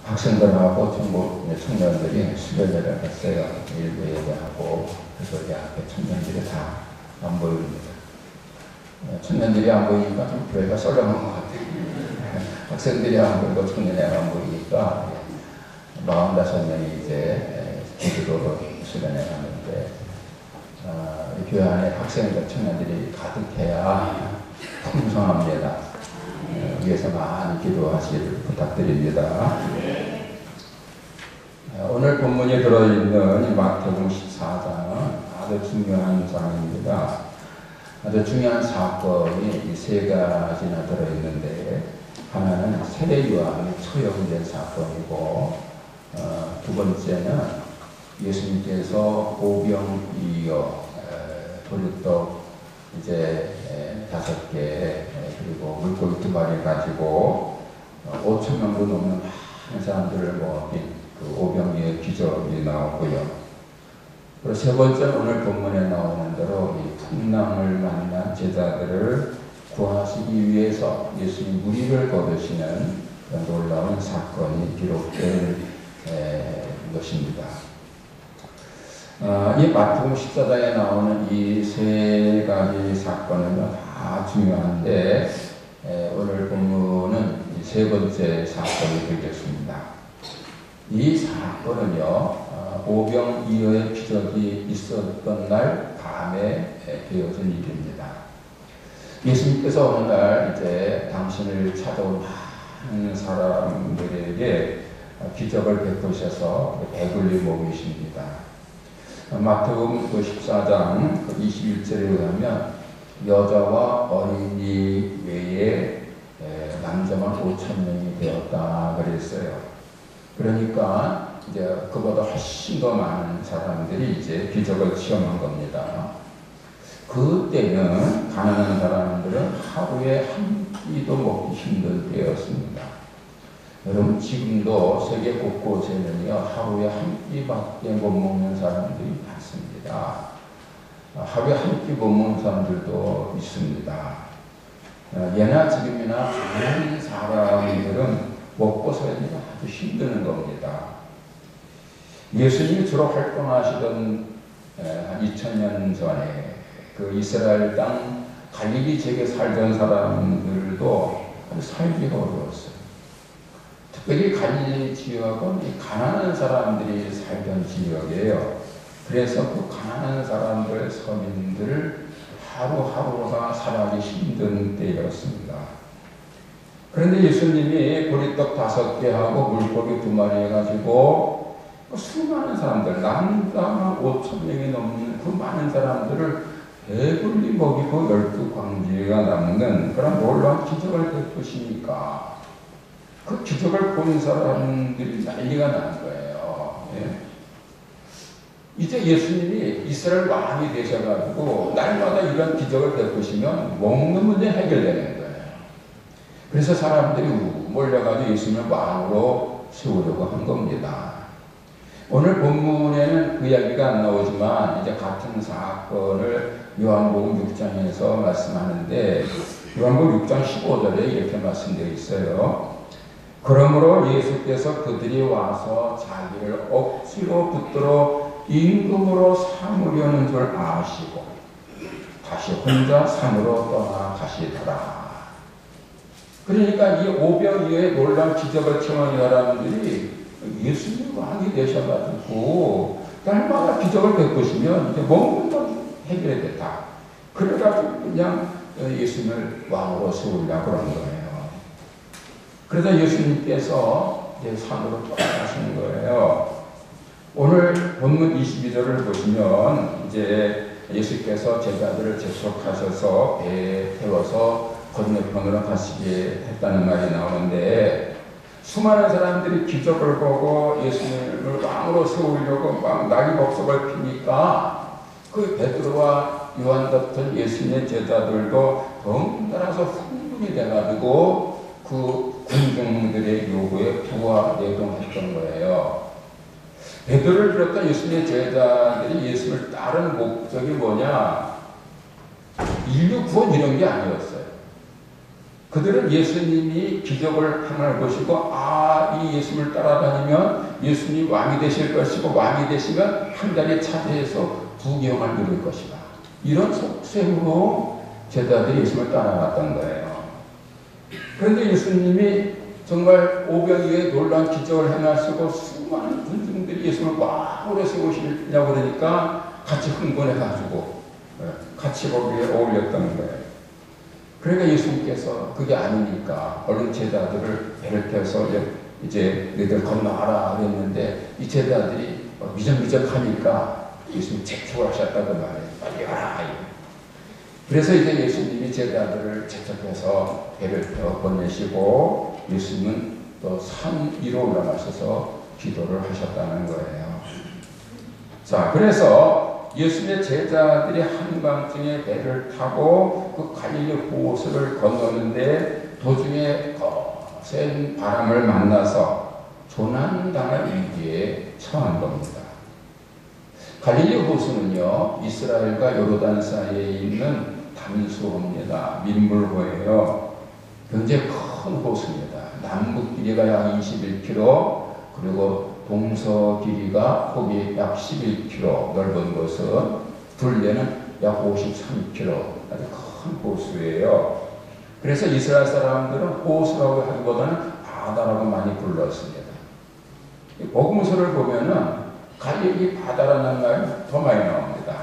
학생들하고 전부 청년들이 수련회를 했어요. 일부 예배하고. 그래서 우리 앞에 청년들이 다 안 보입니다. 청년들이 안 보이니까 좀 교회가 썰렁한 것 같아요. 학생들이 안 보이고 청년이 안 보이니까 45명이 이제 기도로 수련회 하는데 교회 안에 학생들, 청년들이 가득해야 풍성합니다. 위해서 많이 기도하시기를 부탁드립니다. 오늘 본문에 들어있는 마태복음 14장은 아주 중요한 장입니다. 아주 중요한 사건이 이 세 가지나 들어있는데, 하나는 세례요한이 처형된 사건이고, 두 번째는 예수님께서 오병이어 돌리떡 이제 5개 그리고 물고기 2마리 가지고 5,000명도 넘는 많은 사람들을 모인 그 오병이의 기적이 나오고요. 그리고 세 번째는 오늘 본문에 나오는 대로 이 풍랑을 만난 제자들을 구하시기 위해서 예수님 무리를 거두시는 놀라운 사건이 기록된 것입니다. 이 마태복음 14장에 나오는 이 세 가지 사건은 다 중요한데 오늘 본문은 이 세 번째 사건이 되겠습니다. 이 사건은요, 오병이어의 기적이 있었던 날 밤에 되어진 일입니다. 예수님께서 어느 날 이제 당신을 찾아온 많은 사람들에게 기적을 베푸셔서 배불리 먹이십니다. 마태복음 14장 21절에 의하면 여자와 어린이 외에 남자만 5,000명이 되었다 그랬어요. 그러니까 이제 그보다 훨씬 더 많은 사람들이 이제 기적을 체험한 겁니다. 그때는 가난한 사람들은 하루에 한 끼도 먹기 힘들 때였습니다. 여러분 지금도 세계 곳곳에는요 하루에 한 끼밖에 못 먹는 사람들이 많습니다. 하루에 한 끼 못 먹는 사람들도 있습니다. 예나 지금이나 많은 사람들은 먹고 살기가 아주 힘드는 겁니다. 예수님이 주로 활동하시던 한 2000년 전에 그 이스라엘 땅 갈릴리 지역에 살던 사람들도 아주 살기가 어려웠어요. 특별히 갈릴리 지역은 가난한 사람들이 살던 지역이에요. 그래서 그 가난한 사람들, 서민들 하루하루가 살아가기 힘든 때였습니다. 그런데 예수님이 보리떡 5개하고 물고기 2마리 해가지고 수많은 사람들, 남자만 5,000명이 넘는 그 많은 사람들을 배불리 먹이고 12광지가 남는 그런 놀라운 기적을 베푸시니까 그 기적을 본 사람들이 난리가 난 거예요. 예? 이제 예수님이 이스라엘 왕이 되셔가지고 날마다 이런 기적을 베푸시면 먹는 문제 해결되는 거예요. 그래서 사람들이 몰려가지고 예수님을 왕으로 세우려고 한 겁니다. 오늘 본문에는 그 이야기가 안 나오지만 이제 같은 사건을 요한복음 6장에서 말씀하는데 요한복음 6장 15절에 이렇게 말씀되어 있어요. 그러므로 예수께서 그들이 와서 자기를 억지로 붙들어 임금으로 삼으려는 줄 아시고 다시 혼자 산으로 떠나가시더라. 그러니까 이 오병이어의 놀라운 기적을 체험한 사람들이 예수님 왕이 되셔가지고 날마다 기적을 베푸시면 이제 먹는 건 해결이 됐다. 그래가지고 그냥 예수님을 왕으로 세우려고 그런 거예요. 그래서 예수님께서 이제 산으로 떠나가시는 거예요. 오늘 본문 22절을 보시면 이제 예수께서 제자들을 재촉하셔서 배에 태워서 건너편으로 가시게 했다는 말이 나오는데 수많은 사람들이 기적을 보고 예수님을 왕으로 세우려고 막 낙이법석을 피니까 그 베드로와 요한 같은 예수님의 제자들도 덩달아서 흥분이 돼가지고 그 군중들의 요구에 부하내동했던 거예요. 베드로를 비롯한 예수님의 제자들이 예수를 따른 목적이 뭐냐? 인류 구원 이런 게 아니었어요. 그들은 예수님이 기적을 하나를 보시고 이 사람이 예수님을 따라다니면 예수님이 왕이 되실 것이고 왕이 되시면 하늘에 차지해서 부귀영화를 누릴 것이다. 이런 속셈으로 제자들이 예수님을 따라갔던 거예요. 그런데 예수님이 정말 오병이어의 놀라운 기적을 행하시고 수많은 군중들이 예수님을 꽉 오래 세우시려고 그러니까 같이 흥분해가지고 같이 거기에 어울렸던 거예요. 그러니까 예수님께서 그게 아니니까 얼른 제자들을 배를 태워서 이제 너희들 건너가라 그랬는데 이 제자들이 미적미적하니까 예수님이 재촉을 하셨다고 말해요. 빨리 가라. 그래서 이제 예수님이 제자들을 재촉해서 배를 태워 보내시고 예수님은 또 산 위로 올라가셔서 기도를 하셨다는 거예요. 자, 그래서 예수님의 제자들이 한밤중에 배를 타고 그 갈릴리 호수를 건너는데 도중에 거센 바람을 만나서 조난당할 위기에 처한 겁니다. 갈릴리 호수는요, 이스라엘과 요르단 사이에 있는 담수호입니다. 민물호예요. 굉장히 큰 호수입니다. 남북 길이가 약 21km, 그리고 동서 길이가 폭이 약 11km 넓은 곳은 둘레는 약 53km, 아주 큰 호수예요. 그래서 이스라엘 사람들은 호수라고 하기보다는 바다라고 많이 불렀습니다. 복음서를 보면은 갈릴리 바다라는 말이 더 많이 나옵니다.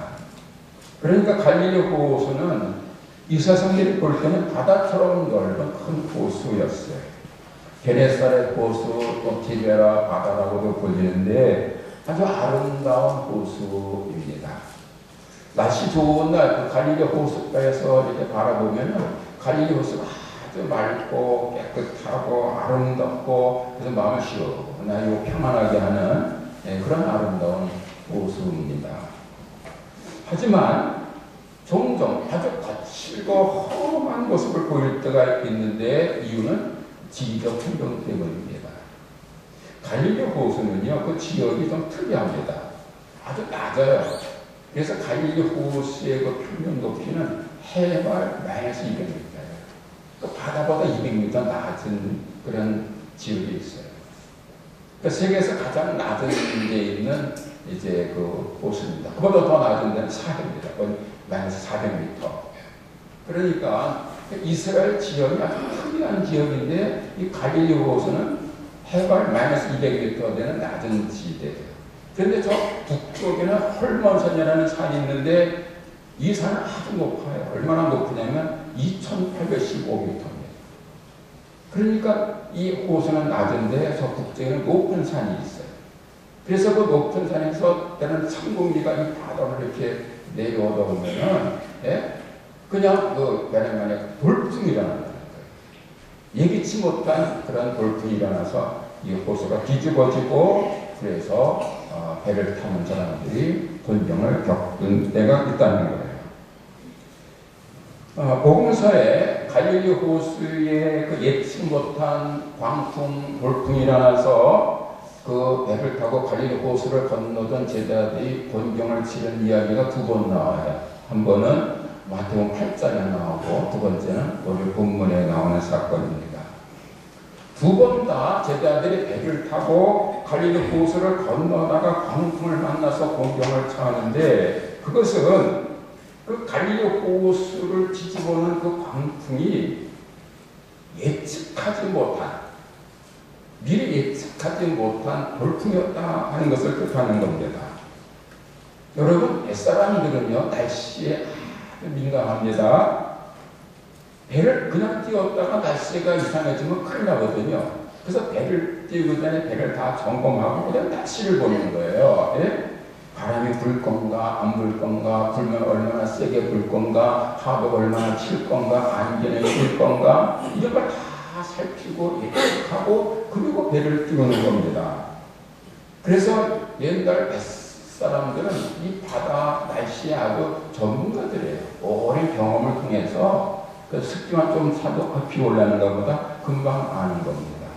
그러니까 갈릴리 호수는 이 세상들이 볼 때는 바다처럼 넓은 큰 호수였어요. 게네사렛 호수, 또 티베라 바다라고도 불리는데 아주 아름다운 호수입니다. 날씨 좋은 날 그 갈릴리 호수가에서 이렇게 바라보면 갈릴리 호수가 아주 맑고 깨끗하고 아름답고 그래서 마음을 시원하고 평안하게 하는 그런 아름다운 호수입니다. 하지만 종종 아주 거칠고 험한 모습을 보일 때가 있는데 이유는 지리적 환경 때문입니다. 갈릴리 호수는요, 그 지역이 좀 특이합니다. 아주 낮아요. 그래서 갈릴리 호수의 그 평균 높이는 해발 마이너스 200m예요. 그 바다보다 200m 낮은 그런 지역이 있어요. 그 세계에서 가장 낮은 데 있는 이제 그 호수입니다. 그보다 더 낮은 데는 사해입니다. 마이너스 400m. 그러니까 이스라엘 지역이 아주 특이한 지역인데 이 갈릴리 호수는 해발 마이너스 200m 되는 낮은 지대예요. 그런데 저 북쪽에는 헐몬산이라는 산이 있는데 이 산은 아주 높아요. 얼마나 높으냐면 2815m입니다. 그러니까 이 호수는 낮은데 저 북쪽에는 높은 산이 있어요. 그래서 그 높은 산에서 때는 상공기가 이 바다를 이렇게 내려오다 보면은 그냥 만약 돌풍이 일어나는 거예요. 예기치 못한 그런 돌풍이 일어나서 이 호수가 뒤집어지고 그래서 배를 타는 사람들이 곤경을 겪은 때가 있다는 거예요. 복음서에 갈릴리 호수에 그 예측 못한 광풍, 돌풍이 일어나서 그 배를 타고 갈릴리 호수를 건너던 제자들이 곤경을 치른 이야기가 두 번 나와요. 한 번은 마태복음 8장에 나오고 두 번째는 오늘 본문에 나오는 사건입니다. 두 번 다 제자들이 배를 타고 갈릴리 호수를 건너다가 광풍을 만나서 곤경을 처하는데 그것은 그 갈릴리 호수를 뒤집어놓은 그 광풍이 예측하지 못한 미리 예측하지 못한 돌풍이었다 하는 것을 뜻하는 겁니다. 여러분, 옛사람들은요 날씨에 아주 민감합니다. 배를 그냥 띄웠다가 날씨가 이상해지면 큰일 나거든요. 그래서 배를 띄우기 전에 배를 다 점검하고 그냥 날씨를 보는 거예요. 바람이 불 건가 안 불 건가, 불면 얼마나 세게 불 건가, 파도가 얼마나 칠 건가, 안개는 칠 건가, 이런 걸 다 살피고 예측하고 그리고 배를 띄우는 겁니다. 그래서 옛날 뱃사람들은 이 바다 날씨에 아주 전문가들이에요. 오랜 경험을 통해서 그 습기만 좀 사도 비 올라는 것보다 금방 아는 겁니다.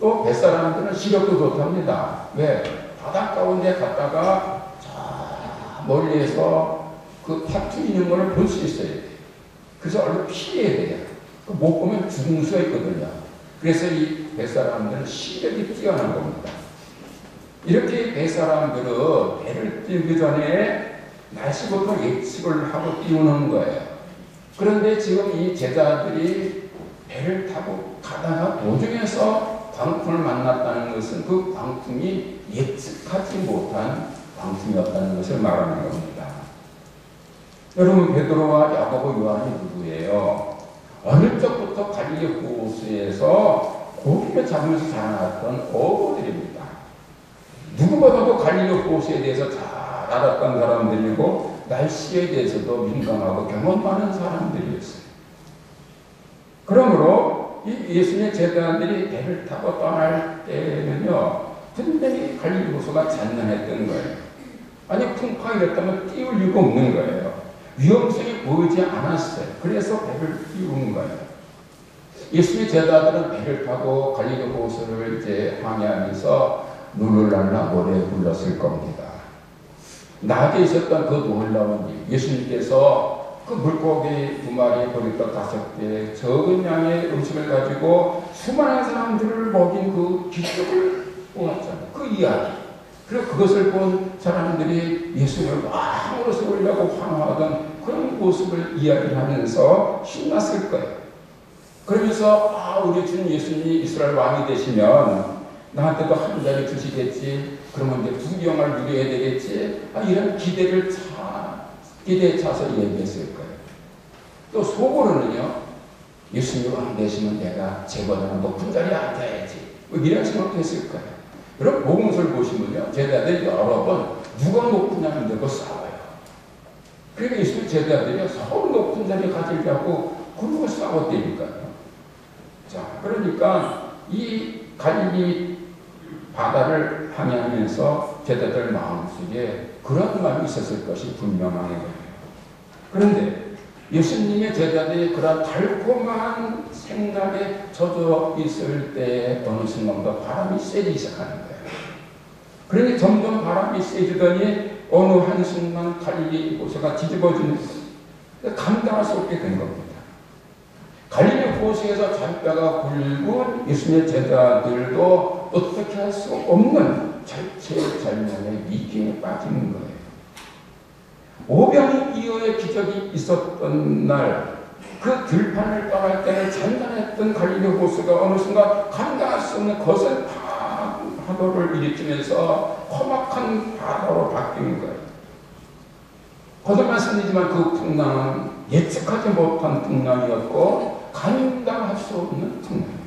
또 뱃사람들은 시력도 좋답니다. 왜? 바다 가운데 갔다가 저 멀리에서 그 파투 있는 걸 볼 수 있어야 돼요. 그래서 얼른 피해야 돼요. 못 보면 죽을 수가 있거든요. 그래서 이 뱃사람들은 시력이 뛰어난 겁니다. 이렇게 뱃사람들은 배를 띄우기 전에 날씨부터 예측을 하고 띄우는 거예요. 그런데 지금 이 제자들이 배를 타고 가다가 도중에서 광풍을 만났다는 것은 그 광풍이 예측하지 못한 광풍이었다는 것을 말하는 겁니다. 여러분, 베드로와 야고보, 요한이 누구예요? 어릴 적부터 갈릴리 호수에서 고기를 잡으면서 자라났던 어부들입니다. 누구보다도 갈릴리 호수에 대해서 잘 알았던 사람들이고 날씨에 대해서도 민감하고 경험 많은 사람들이었어요. 그러므로 이 예수님의 제자들이 배를 타고 떠날 때는요, 분명히 갈릴리 호수가 잔난했던 거예요. 아니, 풍파가 이랬다면 띄울 이유가 없는 거예요. 위험성이 보이지 않았어요. 그래서 배를 띄운 거예요. 예수님의 제자들은 배를 타고 갈릴리 호수를 이제 항해하면서 누룰랄라 노래 불렀을 겁니다. 낮에 있었던 그 놀라운 일, 예수님께서 그 물고기 2마리, 보리떡 5개, 적은 양의 음식을 가지고 수많은 사람들을 먹인 그 기적을 보았잖아요. 그 이야기. 그리고 그것을 본 사람들이 예수님을 왕으로 세우려고 환호하던 그런 모습을 이야기를 하면서 신났을 거예요. 그러면서 우리 주님 예수님이 이스라엘 왕이 되시면 나한테도 한 자리 주시겠지. 그러면 이제 부귀영화를 누려야 되겠지. 이런 기대에 차서 얘기했을 거예요. 또 속으로는요, 예수님이 왕 되시면 내가 제보다는 높은 자리에 앉아야지. 이런 생각도 했을 거예요. 여러분, 복음서를 보시면요, 제자들이 여러 번 누가 높은 자리를 들고 싸워요. 그러니까 예수님 제자들이 서로 높은 자리 가지려고 그러고 싸웠다니까요. 자, 그러니까 이 갈릴리 바다를 항해하면서 제자들 마음속에 그런 마음이 있었을 것이 분명한 거예요. 그런데 예수님의 제자들이 그런 달콤한 생각에 젖어 있을 때 어느 순간부터 바람이 세지기 시작하는 거예요. 그러니 점점 바람이 세지더니 어느 한순간 갈릴리 호수가 뒤집어지는 거예요. 감당할 수 없게 된 겁니다. 갈릴리 호수에서 잔뼈가 굵은 예수님의 제자들도 어떻게 할 수 없는 절체절명의 위기에 빠지는 거예요. 오병이어의 기적이 있었던 날, 그 들판을 떠날 때는 잔잔했던 갈릴리 호수가 어느 순간 감당할 수 없는 거센 파도를 일으키면서 험악한 바다로 바뀌는 거예요. 거듭 말씀이지만 그 풍랑은 예측하지 못한 풍랑이었고 감당할 수 없는 풍랑이었어요.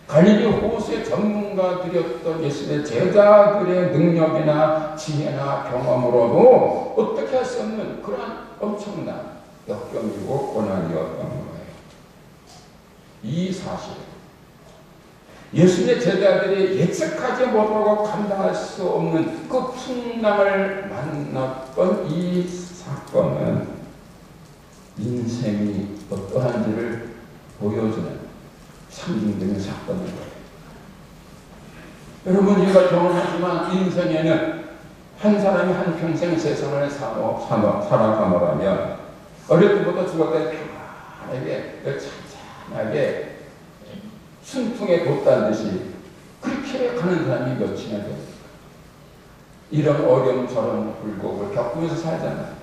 갈릴리 호수의 전문가들이었던 예수님의 제자들의 능력이나 지혜나 경험으로도 어떻게 할 수 없는 그러한 엄청난 역경이고 고난이었던 거예요. 이 사실, 예수님의 제자들이 예측하지 못하고 감당할 수 없는 그 풍랑을 만났던 이 사건은 인생이 어떠한지를 보여주는 상징적인 사건인 거예요. 여러분, 우리가 경험하지만 인생에는 한 사람이 한 평생 세상을 살아가노라면 어릴 때부터 죽을 때 편안하게 찬찬하게 순풍에 돋다는 듯이 그렇게 가는 사람이 몇이나 됩니까? 이런 어려움 저런 굴곡을 겪으면서 살잖아요.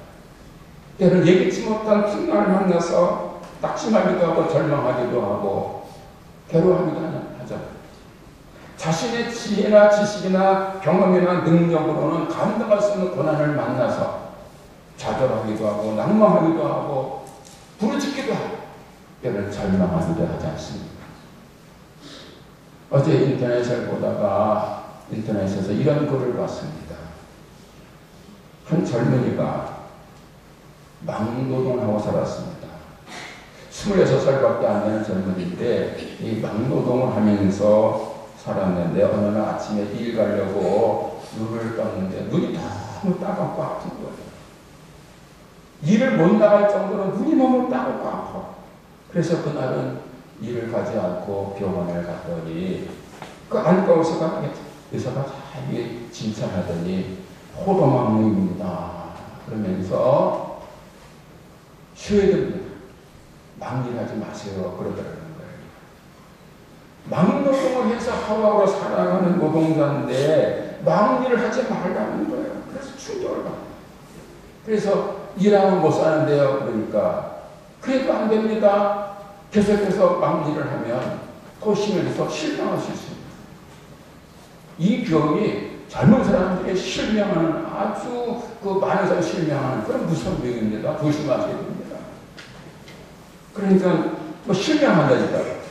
때로는 예기치 못한 풍랑을 만나서 낙심하기도 하고 절망하기도 하고 괴로워하기도 하잖아요. 자신의 지혜나 지식이나 경험이나 능력으로는 감당할 수 없는 고난을 만나서 좌절하기도 하고 낭망하기도 하고 부르짖기도 하고 때로는 절망하기도 하지 않습니까? 어제 인터넷을 보다가 인터넷에서 이런 글을 봤습니다. 한 젊은이가 막노동을 하고 살았습니다. 26살밖에 안 되는 젊은이인데 이 막노동을 하면서 살았는데 어느 날 아침에 일 가려고 눈을 떴는데 눈이 너무 따갑고 아픈 거예요. 일을 못 나갈 정도로 눈이 너무 따갑고 아파. 그래서 그날은 일을 가지 않고 병원을 갔더니 그 안과 의사가 자기 진찰하더니 포도막노입니다. 그러면서 쉬어야 됩니다. 막일하지 마세요. 그러더라는 거예요. 막노동을 해서 하와로 살아가는 노동자인데 막일을 하지 말라는 거예요. 그래서 충격을 받아요. 그래서 일하면 못 사는데요. 그러니까 그래도 안 됩니다. 계속해서 막일을 하면 도심에서 실명할 수 있습니다. 이 병이 젊은 사람들의 실명하는 아주 많은 사람이 실명하는 그런 무서운 병입니다. 조심하셔야 됩니다. 그러니까 실명한다니까.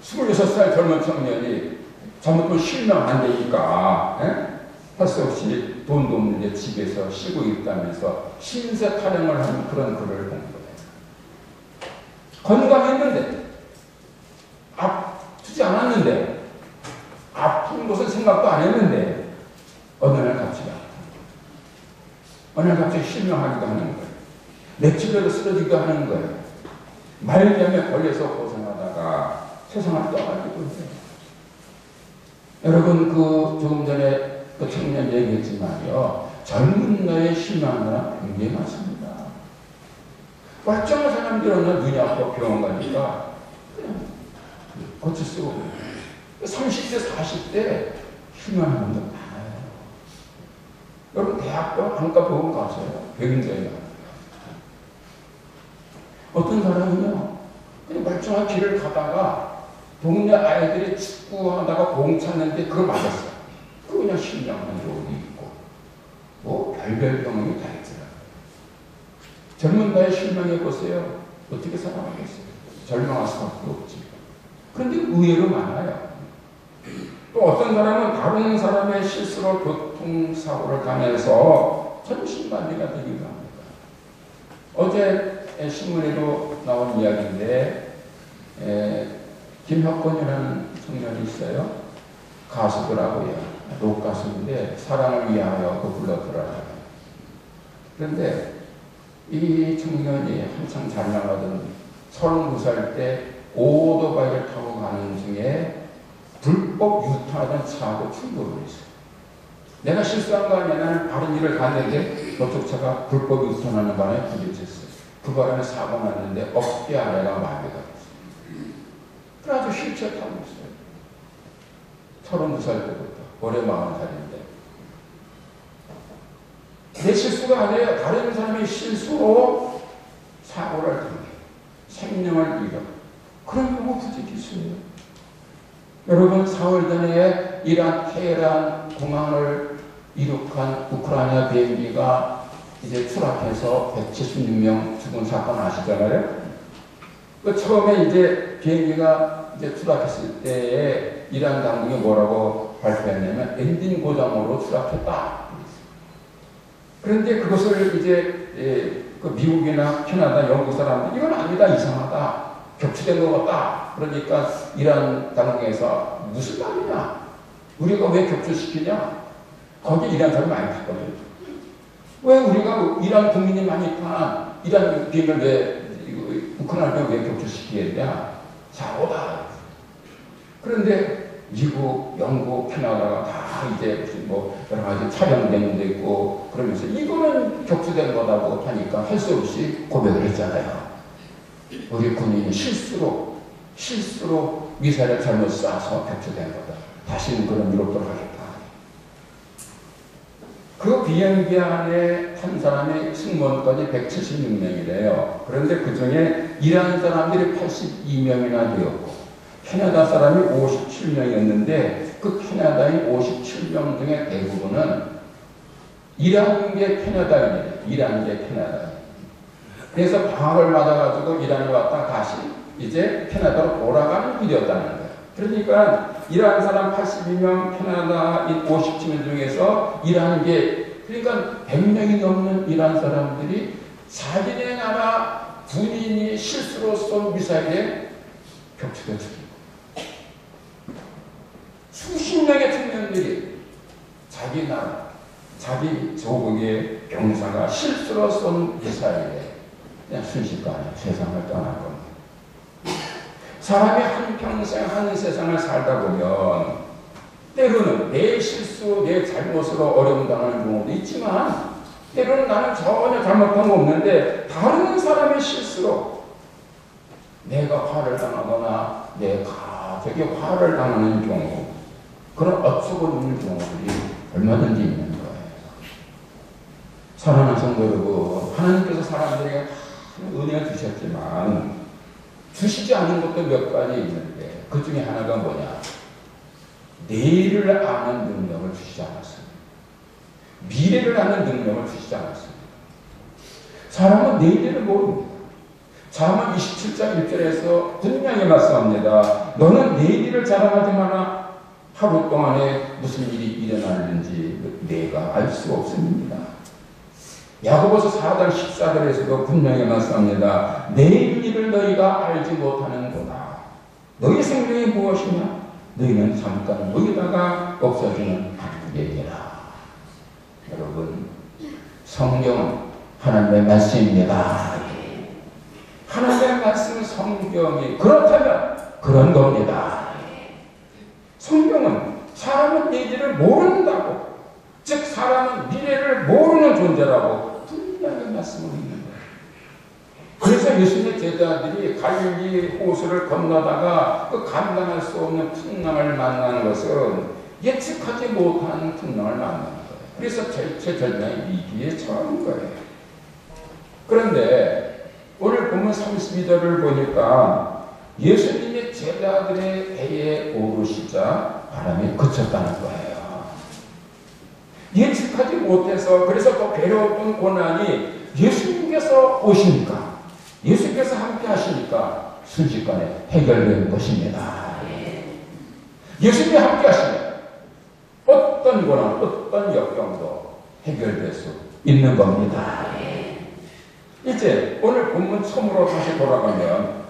26살 젊은 청년이 잘못하면 실명 안 되니까 할 수 없이 돈도 없는데 집에서 쉬고 있다면서 신세 타령을 하는 그런 글을 본 거예요. 건강했는데 아프지 않았는데 아픈 것은 생각도 안 했는데 어느 날 갑자기 어느 날 갑자기 실명하기도 하는 거예요. 며칠에도 쓰러지기도 하는 거예요. 말기암에 걸려서 고생하다가 세상을 떠나기도 해요. 여러분 조금 전에 그 청년 얘기했지만요. 젊은 나이에 실망하는 사람 굉장히 많습니다. 멀쩡한 사람들은 눈이 아파 병원 가니까 그냥 고칠 수가 없어요. 30대, 40대 실망하는 분들 많아요. 여러분 대학병 안과병원 가세요. 굉장히 많아요. 어떤 사람은요. 그냥 멀쩡한 길을 가다가 동네 아이들이 축구하다가 공 찼는데 그걸 맞았어요. 그 그냥 실명하는 경우도 있고 별별 경험이 다 있더라고요. 젊은 나이에 실망해 보세요. 어떻게 살아가겠어요? 절망할 수밖에 없지. 그런데 의외로 많아요. 또 어떤 사람은 다른 사람의 실수로 교통사고를 당해서 천신만리가 되기도 합니다. 어제 신문에도 나온 이야기인데 김혁권이라는 청년이 있어요. 가수더라고요. 록 가수인데 사랑을 위하여 불렀더라고요. 그런데 이 청년이 한창 잘 나가던 32살 때 오토바이를 타고 가는 중에 불법 유턴하던 차하고 충돌을 했어요. 내가 실수한 거 아니야. 나는 바른 길을 갔는데 저쪽 차가 불법 유턴하는 바람에 부딪혔어요. 그 바람에 사고 났는데 어깨 아래가 마비가 됐어요. 그래가지고 휠체어 타고 있어요. 32살 때부터. 올해 40살인데. 내 실수가 아니에요. 다른 사람의 실수로 사고를 당해. 생명을 잃어. 그런 경우 부지기 있어요. 여러분, 4월 전에 이란 테헤란 공항을 이륙한 우크라이나 비행기가 이제 추락해서 176명 죽은 사건 아시잖아요? 그 처음에 이제 비행기가 이제 추락했을 때에 이란 당국이 뭐라고 발표했냐면 엔진 고장으로 추락했다. 그런데 그것을 이제 그 미국이나 캐나다, 영국 사람들 이건 아니다, 이상하다, 격추된 것 같다. 그러니까 이란 당국에서 무슨 말이냐? 우리가 왜 격추시키냐? 거기 이란 사람이 많이 갔거든요. 왜 우리가 이란 국민이 많이 탄 이란 비행을 왜 우크라이나를 왜 격추시키겠냐? 사고다. 그런데 미국, 영국, 캐나다가 다 이제 무슨 여러 가지 촬영된 데 있고 그러면서 이거는 격추된 거다고 하니까 할 수 없이 고백을 했잖아요. 우리 군인이 실수로 미사일을 잘못 쏴서 격추된 거다. 다시는 그런 일 없도록 하겠다. 그 비행기 안에 탄 사람이 승무원까지 176명이래요. 그런데 그 중에 이란 사람들이 82명이나 되었고 캐나다 사람이 57명이었는데 그 캐나다인 57명 중에 대부분은 이란계 캐나다인이에요. 이란계 캐나다인. 그래서 방학을 맞아가지고 이란에 왔다 다시 이제 캐나다로 돌아가는 길이었다는 거예요. 그러니까 이란 사람 82명, 캐나다인 57명 중에서 이란계, 그러니까 100명이 넘는 이란 사람들이 자기네 나라 군인이 실수로 쏜 미사일에 격추돼 죽이고 수십 명의 청년들이 자기 나라, 자기 조국의 병사가 실수로 쏜 미사일에 그냥 순식간에 세상을 떠난 겁니다. 사람이 한평생 한 세상을 살다 보면 때로는 내 실수, 내 잘못으로 어려움 당하는 경우도 있지만 때로는 나는 전혀 잘못한 거 없는데 다른 사람의 실수로 내가 화를 당하거나 내 가족이 갑자기 화를 당하는 경우, 그런 어처구 없는 경우들이 얼마든지 있는 거예요. 사랑하는 성도 여러분, 하나님께서 사람들에게 은혜를 주셨지만 주시지 않은 것도 몇 가지 있는데 그 중에 하나가 뭐냐? 내일을 아는 능력을 주시지 않았습니다. 미래를 아는 능력을 주시지 않았습니다. 사람은 내일을 모릅니다. 잠언 27장 1절에서 분명히 말씀합니다. 너는 내일을 자랑하지 마라. 하루 동안에 무슨 일이 일어나는지 내가 알 수가 없습니다. 야고보서 4장 14절에서도 분명히 말씀합니다. 내일 일을 너희가 알지 못하는구나. 너희 생명이 무엇이냐? 너희는 잠깐 모이다가 없어지는 바람이라. 여러분, 성경은 하나님의 말씀입니다. 하나님의 말씀 성경이 그렇다면 그런 겁니다. 성경은 사람은 내일을 모른다고, 즉 사람은 미래를 모르는 존재라고 분명히 말씀을 있는 거예요. 그래서 예수님의 제자들이 갈릴리 호수를 건너다가 그 감당할 수 없는 풍랑을 만나는 것은 예측하지 못하는 풍랑을 만나는 거예요. 그래서 절체절명의 위기에 처한 거예요. 그런데 오늘 본문 32절을 보니까 예수님의 제자들의 배에 오르시자 바람이 그쳤다는 거예요. 예측하지 못해서, 그래서 더 괴로웠던 고난이 예수님께서 오시니까, 예수님께서 함께 하시니까 순식간에 해결된 것입니다. 예수님이 함께 하시면 어떤 고난, 어떤 역경도 해결될 수 있는 겁니다. 이제 오늘 본문 처음으로 다시 돌아가면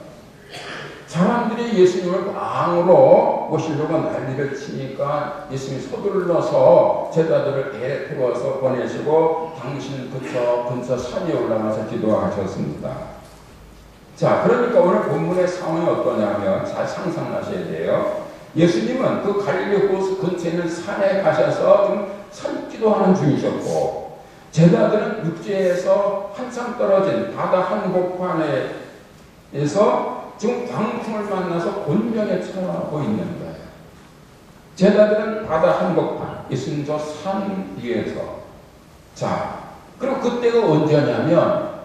사람들이 예수님을 왕으로 모시려고 난리를 치니까 예수님이 서둘러서 제자들을 배에 태워서 보내시고 당신 근처 산에 올라가서 기도하셨습니다. 자, 그러니까 오늘 본문의 상황이 어떠냐면 잘 상상하셔야 돼요. 예수님은 그 갈릴리 호수 근처에 있는 산에 가셔서 지금 산기도하는 중이셨고, 제자들은 육지에서 한참 떨어진 바다 한복판에서 지금 광풍을 만나서 곤경에 처하고 있는 거예요. 제자들은 바다 한복판, 예수님 저 산 위에서. 자, 그리고 그때가 언제냐면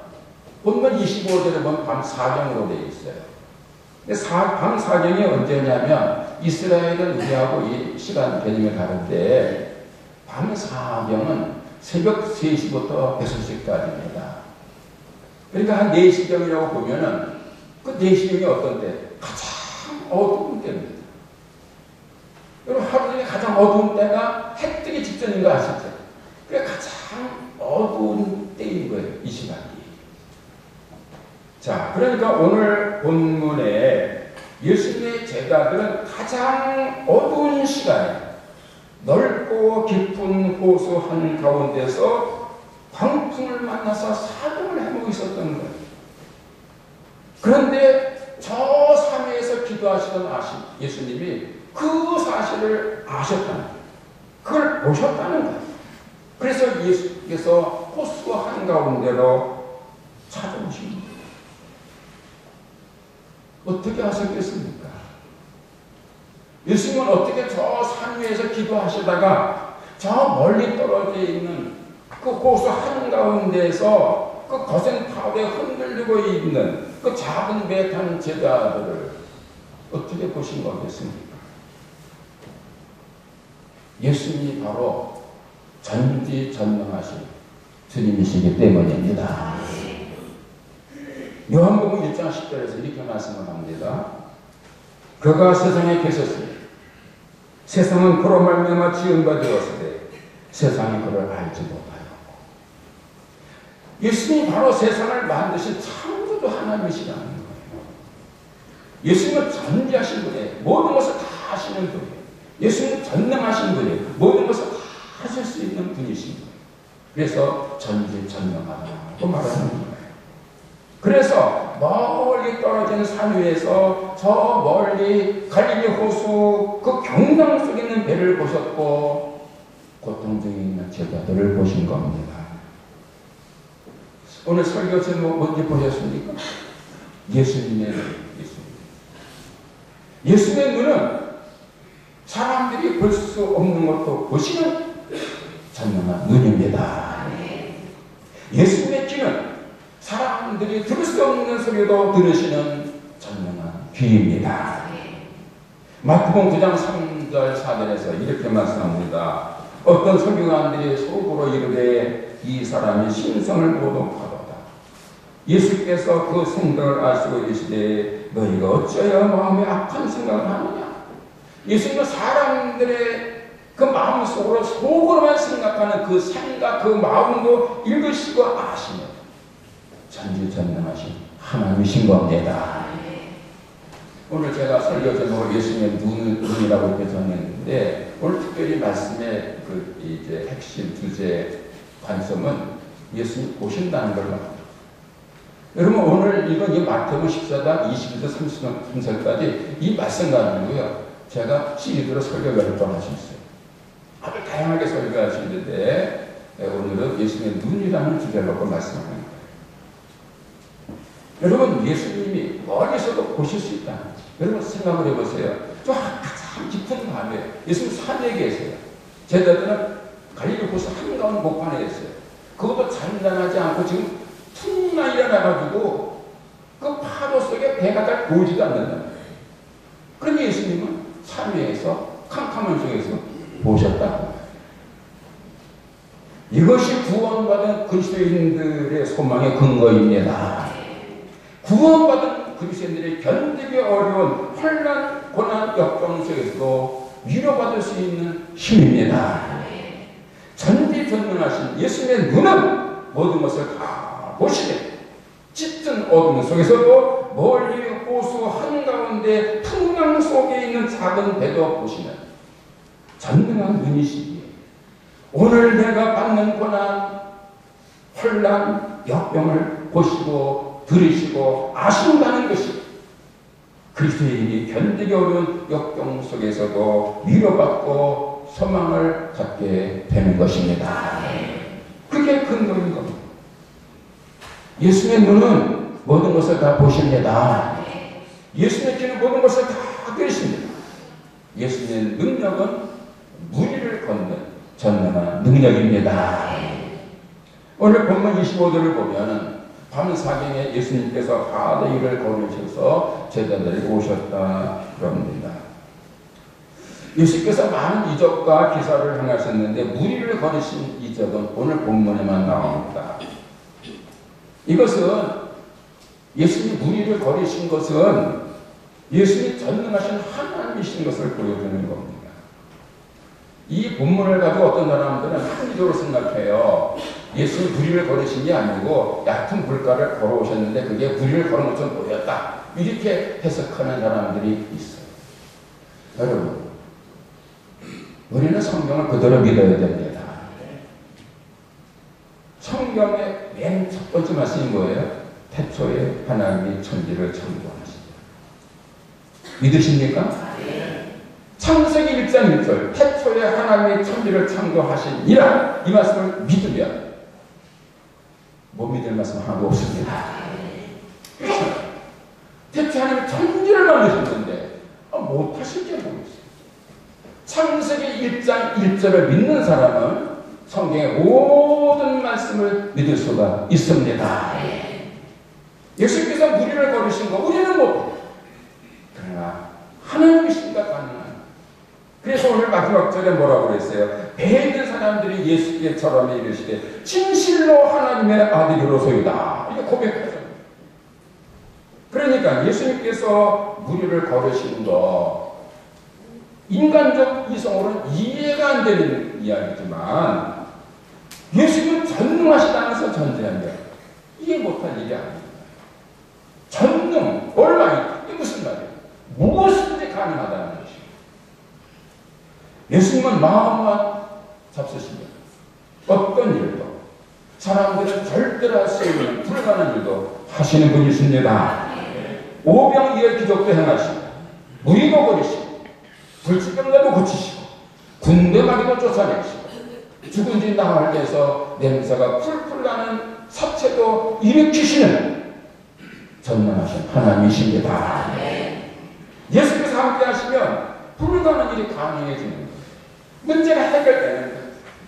본문 25절에 보면 밤 사경으로 되어 있어요. 근데 밤 사경이 언제냐면 이스라엘은 우리하고 이 시간 개념이 다른데 밤 사경은 새벽 3시부터 6시까지입니다. 그러니까 한 4시경이라고 보면은 그 4시경이 어떤 때? 가장 어두운 때입니다. 여러분, 하루 중에 가장 어두운 때가 해 뜨기 직전인 거 아시죠? 그게 가장 어두운 때인 거예요, 이 시간이. 자, 그러니까 오늘 본문에 예수님의 제자들은 가장 어두운 시간에 넓고 깊은 호수 한가운데서 광풍을 만나서 사경을 해먹고 있었던 거예요. 그런데 저 산 위에서 기도하시던 예수님이 그 사실을 아셨다는 거예요. 그걸 보셨다는 거예요. 그래서 예수께서 호수 한가운데로 찾아오신 거예요. 어떻게 하셨겠습니까? 예수님은 어떻게 저 산 위에서 기도하시다가 저 멀리 떨어져 있는 그 호수 한가운데에서 그 거센 파도에 흔들리고 있는 그 작은 배 탄 제자들을 어떻게 보신 거겠습니까? 예수님이 바로 전지전능하신 주님이시기 때문입니다. 요한복음 1장 10절에서 이렇게 말씀을 합니다. 그가 세상에 계셨으니 세상은 그로 말미암아 지은 바 되었으되 세상이 그를 알지 못하였고. 예수님이 바로 세상을 만드신 창조주 하나님이시라는 거예요. 예수님은 전지하신 분이에요. 모든 것을 다 하시는 분이에요. 예수님은 전능하신 분이에요. 모든 것을 다 하실 수 있는 분이신 거예요. 그래서 전지전능하다고 말하는 거예요. 그래서 멀리 떨어진 산 위에서 저 멀리 갈릴리 호수 그 경당 속에 있는 배를 보셨고 고통 중에 있는 제자들을 보신 겁니다. 오늘 설교 제목 뭔지 보셨습니까? 예수님의 예수님. 예수의 눈은 사람들이 볼 수 없는 것도 보시는 전능한 눈입니다. 예수님의 귀는 사람들이 들을 수 없는 소리도 들으시는 전능한 귀입니다. 마태복음 9장 3절 4절에서 이렇게 말씀합니다. 어떤 설교관들이 속으로 이르되 이 사람이 신성을 모독하도다. 예수께서 그 생각을 아시고 계시되 너희가 어찌하여 마음에 악한 생각을 하느냐. 예수님은 사람들의 그 마음속으로 속으로만 생각하는 그 생각, 그 마음도 읽으시고 아시며 전지전능하신 하나님이신 겁니다. 오늘 제가 설교 제목을 예수님의 눈이라고 이렇게 정했는데, 오늘 특별히 말씀의 그 이제 핵심 주제 관점은 예수님 보신다는 걸 말합니다. 여러분, 오늘 이건 이 마태복음 14장 21절 33절까지 이 말씀 가지고요, 제가 시리즈로 설교를 할 뻔 하셨어요. 아주 다양하게 설교하시는데, 오늘은 예수님의 눈이라는 주제를 놓고 말씀하는 거예요. 여러분, 예수님이 멀리서도 보실 수 있다는 거죠. 여러분 생각을 해보세요. 저 가장 깊은 밤에 예수님 산에 계세요. 제자들은 갈릴리 호수 한가운 목판에 있어요. 그것도 잔잔하지 않고 지금 퉁만 일어나가지고 그 파도 속에 배가 잘 보이지도 않는다. 그런데 예수님은 산 위에서 캄캄한 속에서 보셨다고. 이것이 구원받은 그리스도인들의 소망의 근거입니다. 구원받은 그리스도인들이 견디기 어려운 환난, 고난, 역경 속에서도 위로받을 수 있는 힘입니다. 전지전능하신 예수님의 눈은 모든 것을 다 보시되 짙은 어둠 속에서도 멀리 호수 한가운데 풍랑 속에 있는 작은 배도 보시는 전능한 눈이시기에 오늘 내가 받는 고난, 환난, 역병을 보시고 들으시고 아신다는 것이 그리스도인이 견디기 어려운 역경 속에서도 위로받고 소망을 갖게 되는 것입니다. 그게 근거인 겁니다. 예수님의 눈은 모든 것을 다 보십니다. 예수님의 귀는 모든 것을 다 들으십니다. 예수님의 능력은 무리를 걷는 전능한 능력입니다. 오늘 본문 25절을 보면 밤사경에 예수님께서 바다 위를 걸으셔서 제자들이 오셨다 그럽니다. 예수께서 많은 이적과 기사를 행하셨는데 무리를 걸으신 이적은 오늘 본문에만 나옵니다. 이것은 예수님이 무리를 걸으신 것은 예수님이 전능하신 하나님이신 것을 보여주는 겁니다. 이 본문을 가지고 어떤 사람들은 합리적으로 생각해요. 예수님이 무리를 걸으신 게 아니고 얕은 물가를 걸어오셨는데 그게 무리를 걸은 것처럼 보였다. 이렇게 해석하는 사람들이 있어요. 여러분, 우리는 성경을 그대로 믿어야 됩니다. 성경의 맨 첫 번째 말씀이 뭐예요? 태초에 하나님이 천지를 창조하시다. 믿으십니까? 창세기 1장 1절 태초에 하나님이 천지를 창조하시니라, 이 말씀을 믿으면 못 믿을 말씀 하나도 없습니다. 태초에 하나님이 천지를 만드셨는데 못하실 게 뭐겠어요? 창세기 1장 1절을 믿는 사람은 성경의 모든 말씀을 믿을 수가 있습니다. 예수님께서 무리를 걸으신 거 우리는 못해요. 그러나 하나님이시니까 가능한. 그래서 오늘 마지막 절에 뭐라고 그랬어요? 배에 있는 사람들이 예수께처럼 이르시되 진실로 하나님의 아들이로소이다. 이게 고백하죠. 그러니까 예수님께서 무리를 걸으신 거 인간적 이성으로는 이해가 안 되는 이야기지만 예수님은 전능하시다면서 전제합니다. 이해 못할 일이 아닙니다. 전능, 얼마나 이게 무슨 말이에요? 무엇이든지 가능하다는 것이에요. 예수님은 마음만 잡수십니다. 어떤 일도 사람들은 절대로 할 수 없는 불가능한 일도 하시는 분이십니다. 오병이의 기적도 행하시고 무리도 거리시고 불치병자도 고치시고 군대 마귀도 쫓아내시고 죽은 지 나흘 돼서 냄새가 풀풀 나는 사체도 일으키시는 전능하신 하나님이십니다. 예수께서 함께 하시면 불가능한 일이 가능해지는 거예요. 문제가 해결되는 거예요.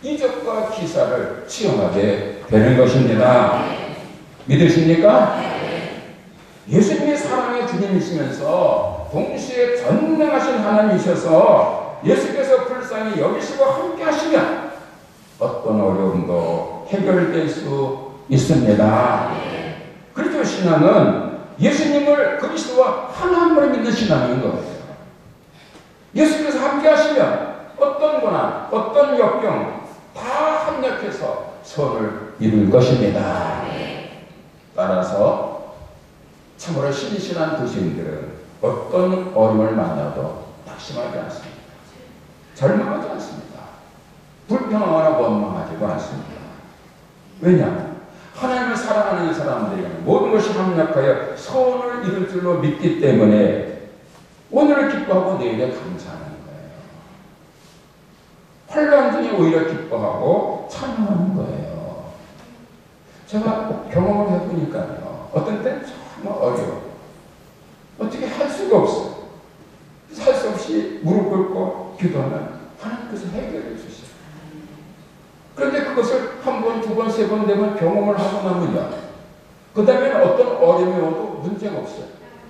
이적과 기사를 체험하게 되는 것입니다. 믿으십니까? 예수님의 사랑의 주님이시면서 동시에 전능하신 하나님이셔서 예수께서 불쌍히 여기시고 함께 하시면 어떤 어려움도 해결될 수 있습니다. 그리고 신앙은 예수님을 그리스도와 하나님을 믿는 신앙인 거예요. 예수께서 함께 하시면 어떤 고난, 어떤 역경 다 합력해서 선을 이룰 것입니다. 따라서 참으로 신실한 도시인들은 어떤 어려움을 만나도 낙심하지 않습니다. 절망하지 않습니다. 불평하거나 원망하지도 않습니다. 왜냐? 하나님을 사랑하는 사람들이 모든 것이 합력하여 선을 이룰 줄로 믿기 때문에 오늘을 기뻐하고 내일에 감사하는 거예요. 환난 중에 오히려 기뻐하고 찬양하는 거예요. 제가 경험을 해보니까요. 어떤 때는 정말 어려워요. 어떻게 할 수가 없어요. 할 수 없이 무릎 꿇고 기도하면 하나님께서 해결해 주시죠. 그런데 그것을 한 번, 두 번, 세 번, 네 번 경험을 하고 나면요. 그 다음에는 어떤 어려움이 와도 문제가 없어요.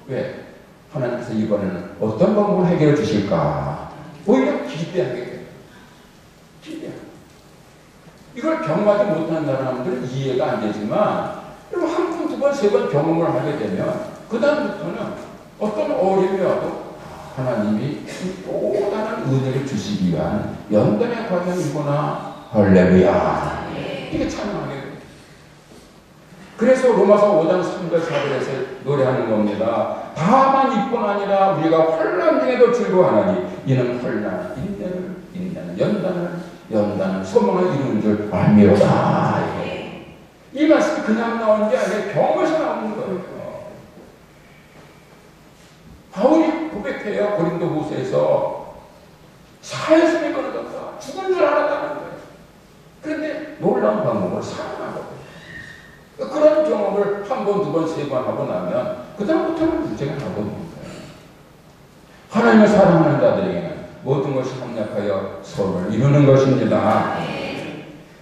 왜? 하나님께서 이번에는 어떤 방법을 해결해 주실까? 오히려 기대하게 돼요. 기대하게. 이걸 경험하지 못하는 사람들은 이해가 안 되지만 한 번, 두 번, 세 번 경험을 하게 되면 그 다음부터는 어떤 어려움이 와도 하나님이 또 다른 은혜를 주시기 위한 연단의 과정이구나. 할렐루야. 이게 찬양하게 돼요. 그래서 로마서 5장 3절 4절에서 노래하는 겁니다. 다만 이뿐 아니라 우리가 환난 중에도 즐거워하나니 이는 환난, 인내는 연단을 소망을 이루는 줄 알미로다. 이 말씀이 그냥 나오는 게 아니라 경험에서 나오는 거예요. 바울이 고백해요. 고린도후서에서 사회성이 끊어졌다. 죽은 줄 알았다는 거예요. 그런데 놀라운 방법을 사랑하거든요. 그런 경험을 한 번, 두 번, 세 번 하고 나면 그 다음부터는 문제가 나오는 거예요. 하나님을 사랑하는 자들에게는 모든 것이 합력하여 선을 이루는 것입니다.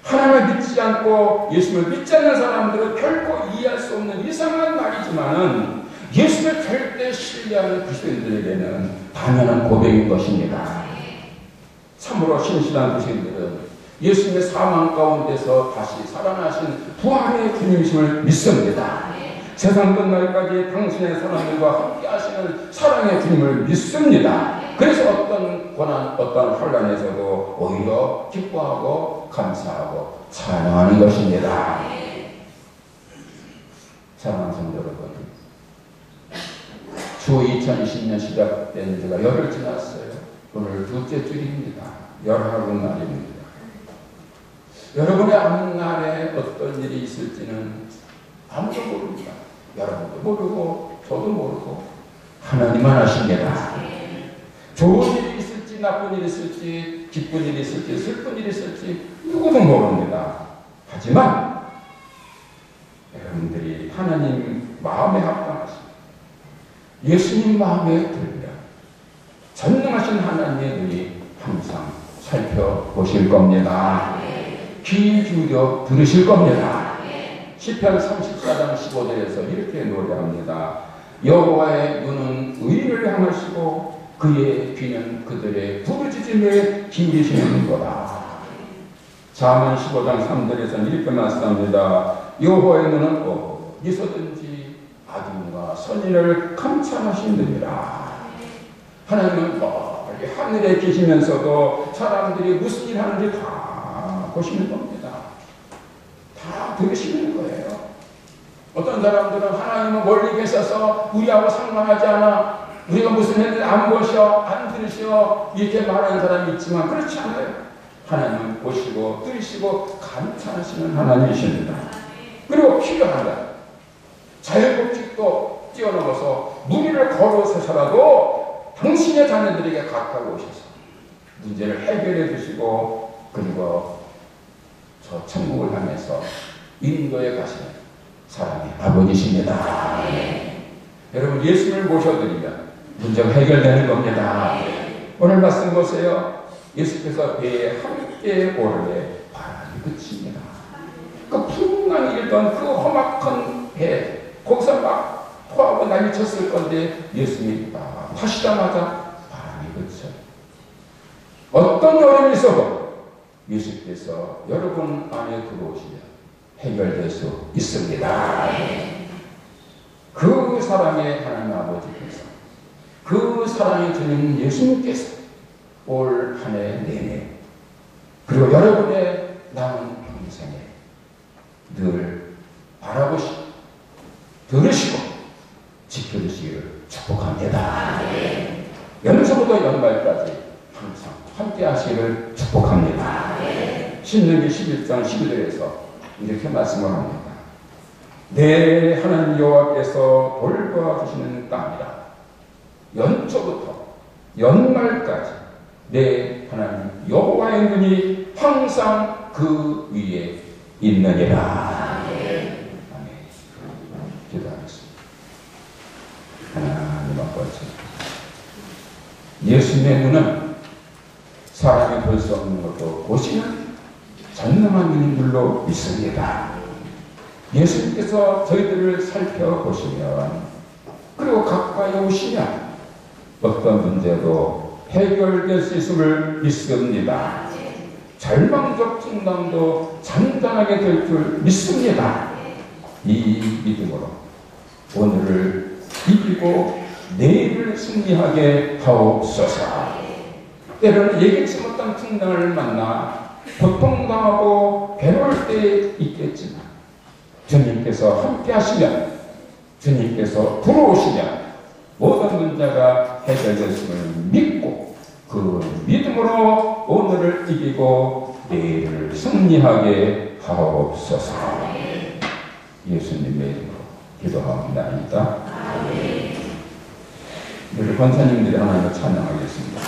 하나님을 믿지 않고 예수를 믿지 않는 사람들은 결코 이해할 수 없는 이상한 말이지만은 예수를 절대 신뢰하는 그리스도인들에게는 당연한 고백인 것입니다. 참으로 신실한 그리스도인들은 예수님의 사망 가운데서 다시 살아나신 부활의 주님이심을 믿습니다. 세상 끝날까지 당신의 사람들과 함께 하시는 사랑의 주님을 믿습니다. 그래서 어떤 고난, 어떤 환난에서도 오히려 기뻐하고 감사하고 찬양하는 것입니다. 사랑하는 성도 여러분, 주 2020년 시작된 지가 열흘 지났어요. 오늘 둘째 주일입니다. 열하루 날입니다. 여러분의 앞날에 어떤 일이 있을지는 아무도 모릅니다. 여러분도 모르고 저도 모르고 하나님만 아십니다. 좋은 일이 있을지 나쁜 일이 있을지 기쁜 일이 있을지 슬픈 일이 있을지 누구도 모릅니다. 하지만 여러분들이 하나님 마음에 합당하십니다. 예수님 마음에 들면 전능하신 하나님의 눈이 항상 살펴보실 겁니다. 귀 기울여 들으실 겁니다. 시편 34장 15절에서 이렇게 노래합니다. 여호와의 눈은 의인을 향하시고 그의 귀는 그들의 부르짖음에 기울이시는거라. 잠언 15장 3절에서는 이렇게 말씀합니다. 여호와의 눈은 어디서든지 악인과 선인을 감찰하시느니라. 하나님은 멀리 하늘에 계시면서도 사람들이 무슨 일 하는지 다 보시는 겁니다. 다 들으시는 거예요. 어떤 사람들은 하나님은 멀리 계셔서 우리하고 상관하지 않아. 우리가 무슨 일을 안 보셔, 안 들으셔 이렇게 말하는 사람이 있지만 그렇지 않아요. 하나님은 보시고 들으시고 감찰하시는 하나님이십니다. 그리고 필요하다. 자율법칙도 뛰어넘어서 무리를 걸어서서라도 당신의 자녀들에게 가까이 오셔서 문제를 해결해 주시고 그리고 저 천국을 향해서 인도에 가시는 사랑의 아버지십니다. 여러분 예수님을 모셔드리면 문제가 해결되는 겁니다. 오늘 말씀 보세요. 예수께서 배에 함께 오르래 바람이 그칩니다. 그 풍랑이 일던 그 험악한 배, 거기서 막 토하고 난리쳤을 건데 예수님이 딱 하시자마자 바람이 그쳐. 어떤 어려움이 있어도 예수께서 여러분 안에 들어오시면 해결될 수 있습니다. 그 사랑의 하나님 아버지께서, 그 사랑의 주님 예수님께서 올 한 해 내내, 그리고 여러분의 남은 평생에 늘 바라보시고 들으시고 지켜주시기를 축복합니다. 연서부터 연말까지 항상 함께 하시기를 축복합니다. 신명기 11장 12절에서 이렇게 말씀을 합니다. 내 하나님 여호와께서 돌보아주시는 땅이라 연초부터 연말까지 내 하나님 여호와의 눈이 항상 그 위에 있느니라. 아멘. 기도하겠습니다. 하나님 아버지, 예수님의 눈은 사람이 볼 수 없는 것도 보시는 전능한 눈인 줄로 믿습니다. 예수님께서 저희들을 살펴보시면, 그리고 가까이 오시면 어떤 문제도 해결될 수 있음을 믿습니다. 절망적 풍랑도 잔잔하게 될 줄 믿습니다. 이 믿음으로 오늘을 이기고 내일을 승리하게 하옵소서. 때로는 예기치 못한 풍랑을 만나 고통당하고 괴로울 때 있겠지만 주님께서 함께 하시면, 주님께서 들어오시면 모든 문제가 해결됐음을 믿고 그 믿음으로 오늘을 이기고 내일을 승리하게 하옵소서. 예수님의 이름으로 기도합니다. 우리 권사님들이 하나님을 찬양하겠습니다.